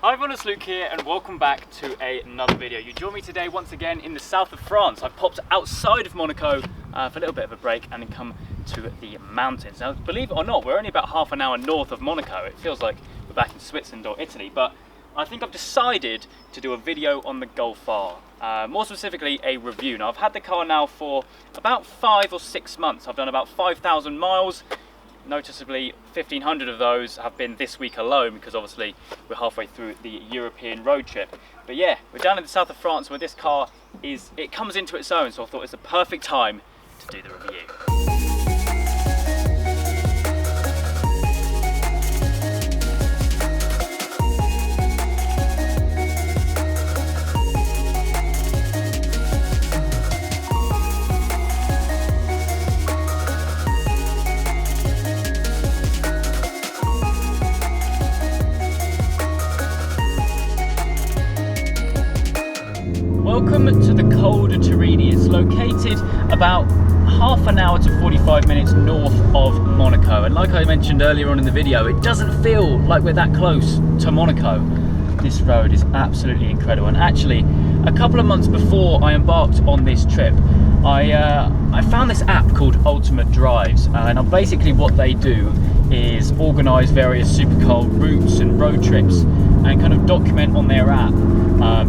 Hi everyone, it's Luke here and welcome back to another video. You join me today once again in the south of France. I've popped outside of Monaco for a little bit of a break and then come to the mountains. Now believe it or not, we're only about half an hour north of Monaco. It feels like we're back in Switzerland or Italy, but I think I've decided to do a video on the Golf R. More specifically a review. Now I've had the car now for about 5 or 6 months. I've done about 5,000 miles. Noticeably 1,500 of those have been this week alone because obviously we're halfway through the European road trip. But yeah, we're down in the south of France where this car it comes into its own, so I thought it's the perfect time to do the review. Welcome to the Col De Turini. It's located about half an hour to 45 minutes north of Monaco. And like I mentioned earlier on in the video, it doesn't feel like we're that close to Monaco. This road is absolutely incredible. And actually, a couple of months before I embarked on this trip, I found this app called Ultimate Drives. And basically what they do is organise various supercar routes and road trips and kind of document on their app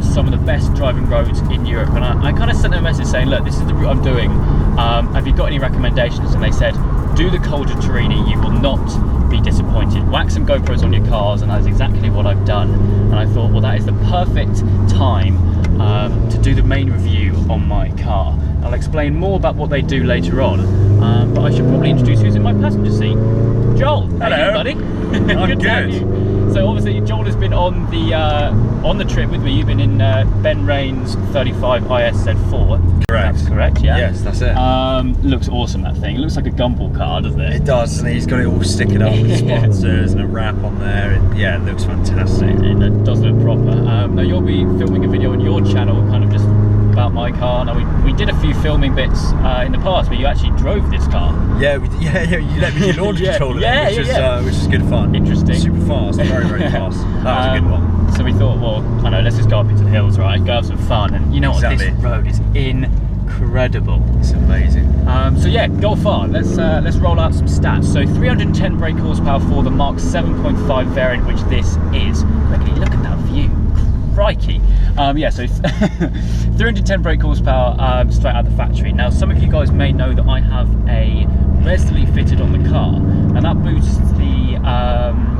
some of the best driving roads in Europe. And I kind of sent them a message saying, look, this is the route I'm doing, have you got any recommendations? And they said, do the Col De Turini, you will not be disappointed. Whack some GoPros on your cars, and that's exactly what I've done. And I thought, well, that is the perfect time to do the main review on my car. I'll explain more about what they do later on, but I should probably introduce who's in my passenger seat. Joel, hello, how are you, buddy? I'm good to have you. So obviously Joel has been on the trip with me. You've been in Ben Rain's 35 ISZ4. Correct. That's correct, yeah? Yes, that's it. Looks awesome, that thing. It looks like a gumball car, doesn't it? It does, and he's got it all sticking up with sponsors and a wrap on there. Yeah, it looks fantastic. It does look proper. Now you'll be filming a video on your channel, kind of just about my car. Now we did a few filming bits in the past where you actually drove this car. Yeah, you let me do launch control of it, which is good fun. Interesting. Super fast, very, very fast. That was a good one. So we thought, well, I know, let's just go up into the hills, right? Go have some fun. And you know what, exactly. This road is incredible. It's amazing. So yeah, Golf R. Let's roll out some stats. So 310 brake horsepower for the Mark 7.5 variant, which this is. Look at that view. Crikey. Yeah, so 310 brake horsepower straight out the factory. Now, some of you guys may know that I have a Resily fitted on the car, and that boosts the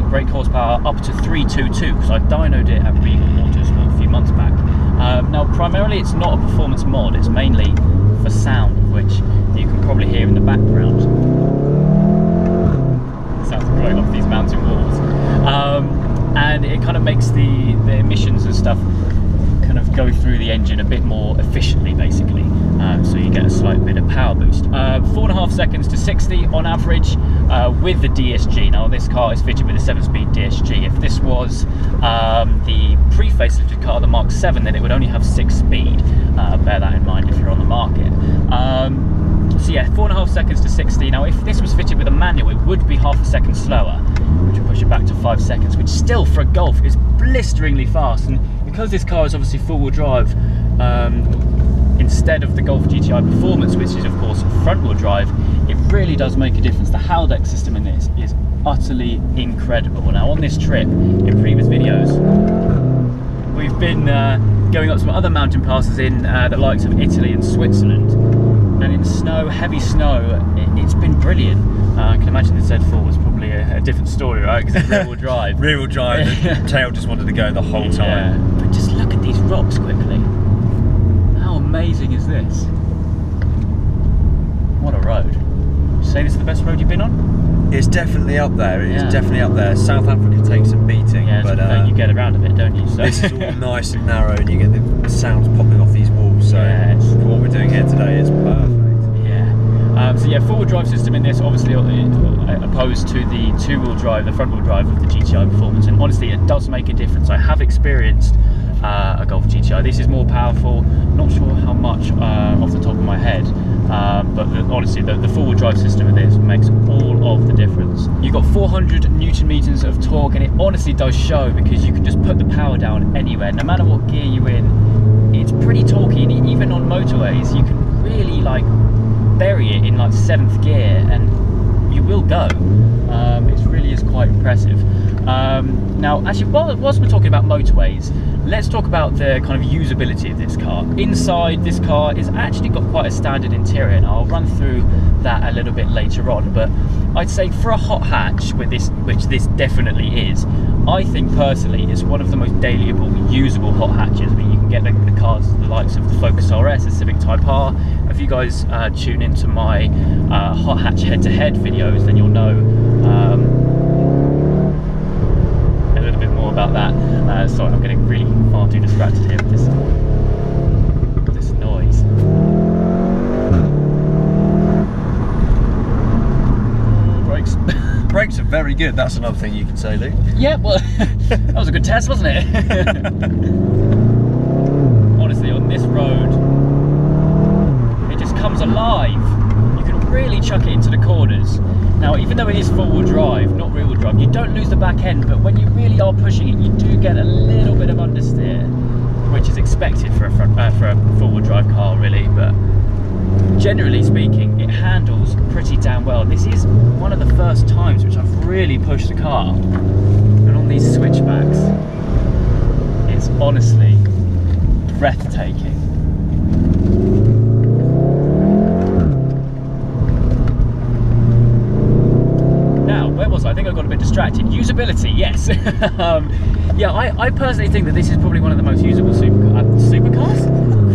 brake horsepower up to 322 because I dynoed it at Regal Motorsport a few months back. Now, primarily it's not a performance mod, it's mainly for sound, which you can probably hear in the background. It sounds great off these mountain walls. And it kind of makes the emissions and stuff kind of go through the engine a bit more efficiently, basically. So you get a slight bit of power boost. 4.5 seconds to 60 on average with the DSG. Now this car is fitted with a 7-speed DSG. If this was the pre-facelifted car, the Mark 7, then it would only have 6-speed. Bear that in mind if you're on the market. So yeah, 4.5 seconds to 60. Now if this was fitted with a manual, it would be half a second slower, which would push it back to 5 seconds, which still for a Golf is blisteringly fast. And because this car is obviously four-wheel drive, instead of the Golf GTI Performance, which is of course front-wheel drive, it really does make a difference. The Haldex system in this is utterly incredible. Now on this trip, in previous videos, we've been going up some other mountain passes in the likes of Italy and Switzerland, and in snow, heavy snow, it's been brilliant. I can imagine the Z4 was probably a different story, right? Because it's rear-wheel drive. Rear-wheel drive, the tail just wanted to go the whole time. Yeah, but just look at these rocks quickly. How amazing is this? What a road. Would you say this is the best road you've been on? It's definitely up there. It's definitely up there. South Africa takes some beating, yeah, but you get around a bit, don't you? So. This is all nice and narrow, and you get the sounds popping off these walls. So for what we're doing here today, it's perfect. So yeah, four-wheel drive system in this, obviously opposed to the two-wheel drive, the front-wheel drive of the GTI Performance, and honestly it does make a difference. I have experienced a Golf GTI. This is more powerful, not sure how much off the top of my head, Honestly, the four-wheel drive system of this makes all of the difference. You've got 400 Newton meters of torque, and it honestly does show, because you can just put the power down anywhere, no matter what gear you're in. It's pretty torquey, and even on motorways, you can really like bury it in like 7th gear, and you will go. It really is quite impressive. Now, actually, whilst we're talking about motorways, let's talk about the kind of usability of this car. Inside, this car is actually got quite a standard interior, and I'll run through that a little bit later on. But I'd say for a hot hatch, with this, which this definitely is, I think personally it's one of the most dailyable, usable hot hatches. I mean, you can get the cars, the likes of the Focus RS, the Civic Type R. If you guys tune into my hot hatch head-to-head videos, then you'll know a little bit more about that. Sorry, I'm getting really far too distracted here with this noise. Brakes. Brakes are very good. That's another thing you can say, Luke. Yeah, well, that was a good test, wasn't it? Honestly, on this road, it just comes alive. You can really chuck it into the corners. Now, even though it is four-wheel drive, not rear-wheel drive, you don't lose the back end, but when you really are pushing it, you do get a little bit of understeer, which is expected for a four-wheel drive car, really. But generally speaking, it handles pretty damn well. This is one of the first times which I've really pushed the car, and on these switchbacks, it's honestly breathtaking. I think I got a bit distracted. Usability, yes. Yeah, I personally think that this is probably one of the most usable supercars.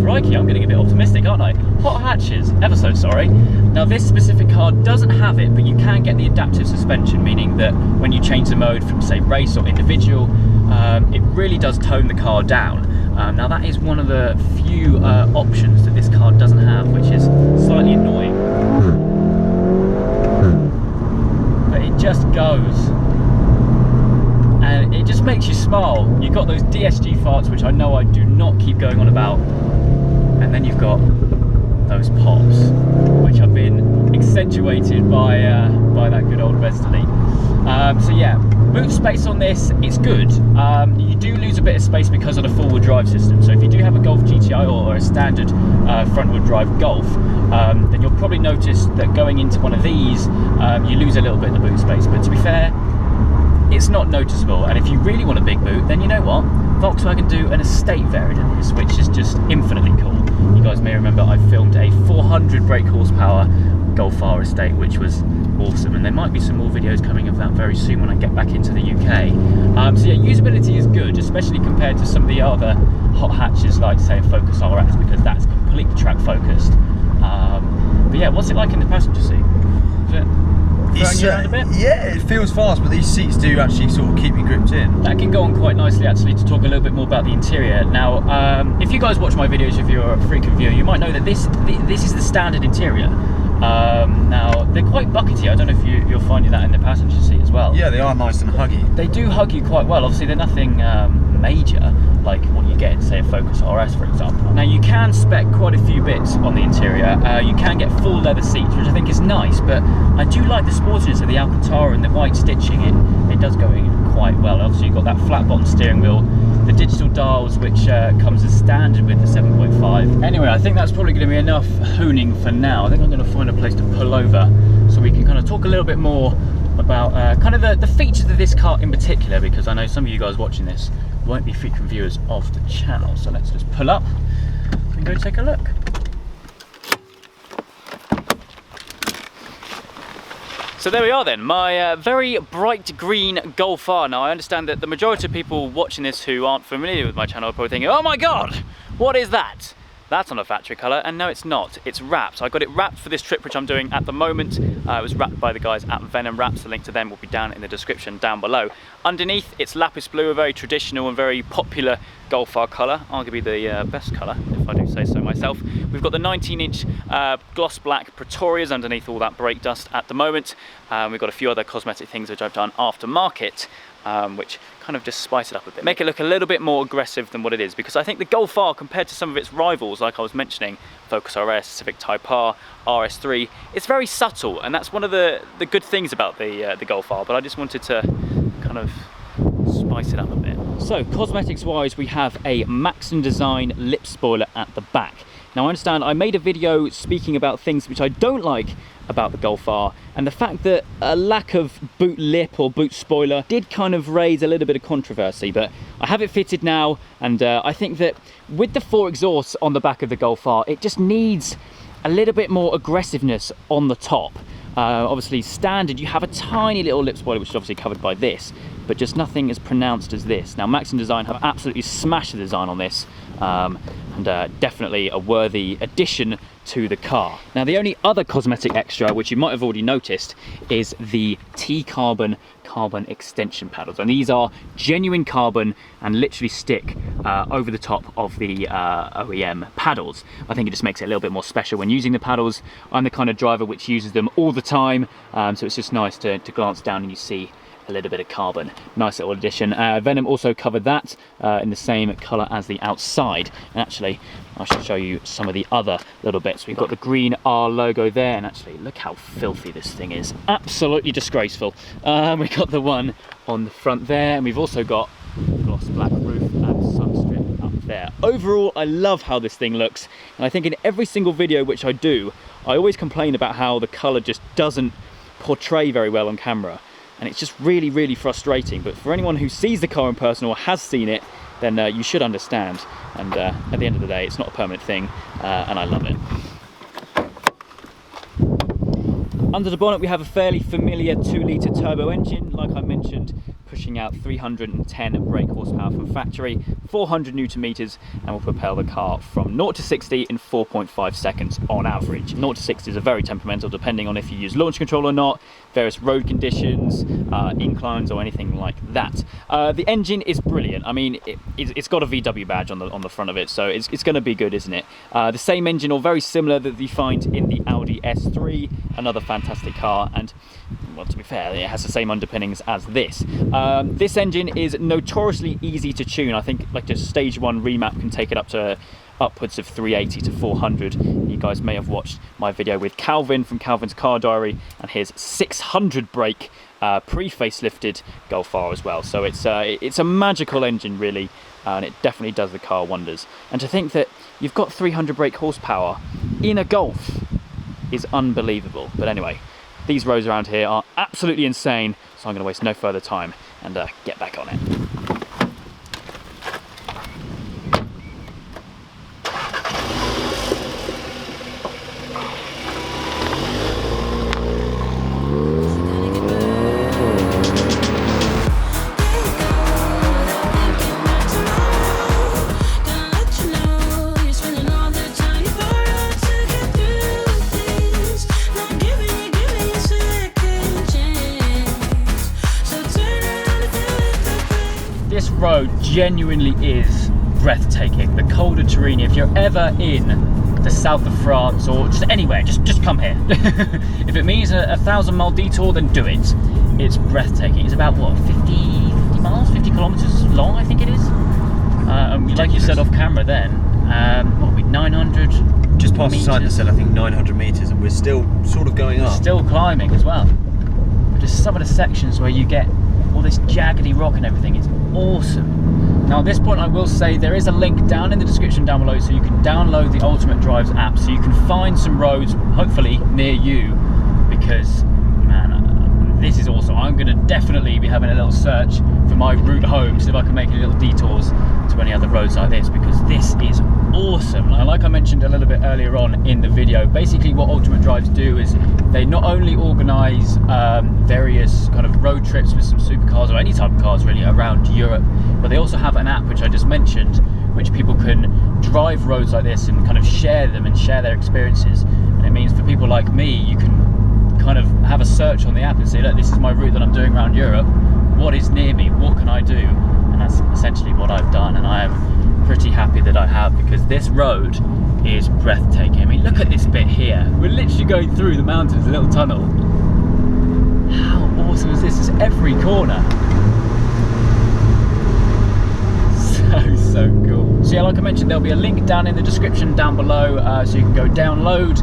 Crikey, I'm getting a bit optimistic, aren't I? Hot hatches, ever so sorry. Now, this specific car doesn't have it, but you can get the adaptive suspension, meaning that when you change the mode from, say, race or individual, it really does tone the car down. Now, that is one of the few options that this car doesn't have, which is slightly annoying. Just goes, and it just makes you smile. You've got those DSG farts, which I know I do not keep going on about, and then you've got those pops, which have been accentuated by that good old Vesterli. So yeah, boot space on this, it's good. You do lose a bit of space because of the four-wheel drive system. So if you do have a Golf GTI or a standard front-wheel drive Golf, then you'll probably notice that going into one of these, you lose a little bit of the boot space. But to be fair, it's not noticeable. And if you really want a big boot, then you know what? Volkswagen do an estate variant of this, which is just infinitely cool. You guys may remember I filmed a 400 brake horsepower Golf R estate, which was awesome, and there might be some more videos coming of that very soon when I get back into the UK. So yeah, usability is good, especially compared to some of the other hot hatches like, say, a Focus RS, because that's completely track focused. But yeah, what's it like in the passenger seat? Is it throwing you around a bit? Yeah, it feels fast, but these seats do actually sort of keep me gripped in. That can go on quite nicely, actually, to talk a little bit more about the interior. Now, if you guys watch my videos, if you're a frequent viewer, you might know that this is the standard interior. Now, they're quite buckety. I don't know if you're finding that in the passenger seat as well. Yeah, they are nice and huggy. They do hug you quite well. Obviously, they're nothing major like what you get in, say, a Focus RS, for example. Now, you can spec quite a few bits on the interior. You can get full leather seats, which I think is nice, but I do like the sportiness of the Alcantara and the white stitching. It does go in quite well. Obviously, you've got that flat bottom steering wheel, the digital dials, which comes as standard with the 7.5. Anyway, I think that's probably going to be enough hooning for now. I think I'm going to find a place to pull over so we can kind of talk a little bit more about kind of the features of this car in particular, because I know some of you guys watching this won't be frequent viewers of the channel. So let's just pull up and go take a look. So there we are then, my very bright green Golf R. Now, I understand that the majority of people watching this who aren't familiar with my channel are probably thinking, oh my god, what is that? That's not a factory colour, and no, it's not. It's wrapped. I got it wrapped for this trip, which I'm doing at the moment. It was wrapped by the guys at Venom Wraps. The link to them will be down in the description down below. Underneath, it's lapis blue, a very traditional and very popular Golf R colour, arguably the best colour, if I do say so myself. We've got the 19-inch gloss black Pretorias underneath all that brake dust at the moment. We've got a few other cosmetic things which I've done aftermarket. which kind of just spice it up a bit, make it look a little bit more aggressive than what it is, because I think the Golf R, compared to some of its rivals, like I was mentioning, Focus RS, Civic Type R, RS3, it's very subtle, and that's one of the good things about the Golf R, but I just wanted to kind of spice it up a bit. So cosmetics wise, we have a Maxim design lip spoiler at the back. Now I understand I made a video speaking about things which I don't like about the Golf R, and the fact that a lack of boot lip or boot spoiler did kind of raise a little bit of controversy, but I have it fitted now, and I think that with the 4 exhausts on the back of the Golf R, it just needs a little bit more aggressiveness on the top. Obviously standard, you have a tiny little lip spoiler which is obviously covered by this, but just nothing as pronounced as this. Now Maxim Design have absolutely smashed the design on this, and definitely a worthy addition to the car. Now the only other cosmetic extra, which you might have already noticed, is the T-Carbon extension paddles, and these are genuine carbon and literally stick over the top of the OEM paddles. I think it just makes it a little bit more special when using the paddles. I'm the kind of driver which uses them all the time, so it's just nice to glance down and you see a little bit of carbon. Nice little addition. Venom also covered that in the same colour as the outside, and actually I should show you some of the other little bits. We've got the green R logo there, and actually look how filthy this thing is. Absolutely disgraceful. We've got the one on the front there, and we've also got gloss black roof and sun strip up there. Overall, I love how this thing looks, and I think in every single video which I do, I always complain about how the colour just doesn't portray very well on camera, and it's just really, really frustrating. But for anyone who sees the car in person or has seen it, then you should understand. And at the end of the day, it's not a permanent thing, and I love it. Under the bonnet, we have a fairly familiar 2-litre turbo engine, like I mentioned, pushing out 310 brake horsepower from factory, 400 Newton meters, and will propel the car from 0 to 60 in 4.5 seconds on average. 0 to 60 is a very temperamental, depending on if you use launch control or not, various road conditions, inclines or anything like that. The engine is brilliant. I mean, it's got a VW badge on the front of it, so it's going to be good, isn't it? The same engine, or very similar, that you find in the Audi S3, another fantastic car, and well, to be fair, it has the same underpinnings as this. This engine is notoriously easy to tune. I think like just stage 1 remap can take it up to upwards of 380 to 400. You guys may have watched my video with Calvin from Calvin's Car Diary and his 600 brake pre-facelifted Golf R as well. So it's a magical engine really, and it definitely does the car wonders. And to think that you've got 300 brake horsepower in a Golf is unbelievable. But anyway, these roads around here are absolutely insane, so I'm going to waste no further time and get back on it. This road genuinely is breathtaking. The Col De Turini, if you're ever in the south of France or just anywhere, just come here. If it means a 1,000-mile detour, then do it. It's breathtaking. It's about what, 50 miles, 50 kilometers long, I think it is. Like you said off camera then, what are we, 900 just past meters? the sign that said I think 900 meters, and we're still sort of going up. Still climbing as well. But just some of the sections where you get all this jaggedy rock and everything, it's awesome. Now at this point I will say there is a link down in the description down below, so you can download the Ultimate Drives app, so you can find some roads hopefully near you, because man, this is awesome. I'm going to definitely be having a little search for my route home, see if I can make any little detours to any other roads like this, because this is awesome. Like I mentioned a little bit earlier on in the video, basically what Ultimate Drives do is they not only organise various kind of road trips with some supercars or any type of cars really around Europe, but they also have an app which I just mentioned, which people can drive roads like this and kind of share them and share their experiences. And it means for people like me, you can kind of have a search on the app and say, look, this is my route that I'm doing around Europe, what is near me, what can I do? And that's essentially what I've done, and I am pretty happy that I have, because this road is breathtaking. I mean, look at this bit here. We're literally going through the mountains, a little tunnel. How awesome is this? It's every corner. So cool. So yeah, like I mentioned, there'll be a link down in the description down below, so you can go download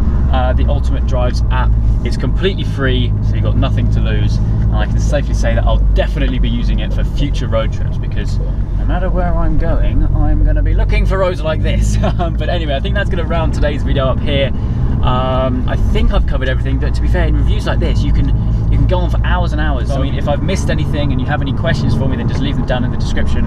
the Ultimate Drives app. It's completely free, so you've got nothing to lose. And I can safely say that I'll definitely be using it for future road trips, because no matter where I'm going, I'm going to be looking for roads like this. But anyway, I think that's going to round today's video up here. I think I've covered everything, but to be fair, in reviews like this, you can go on for hours and hours. So, I mean, if I've missed anything and you have any questions for me, then just leave them down in the description,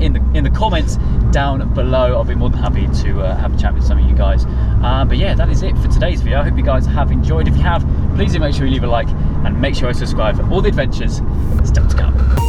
in the comments down below. I'll be more than happy to have a chat with some of you guys. But yeah, that is it for today's video. I hope you guys have enjoyed. If you have, please do make sure you leave a like and make sure you subscribe for all the adventures still to come.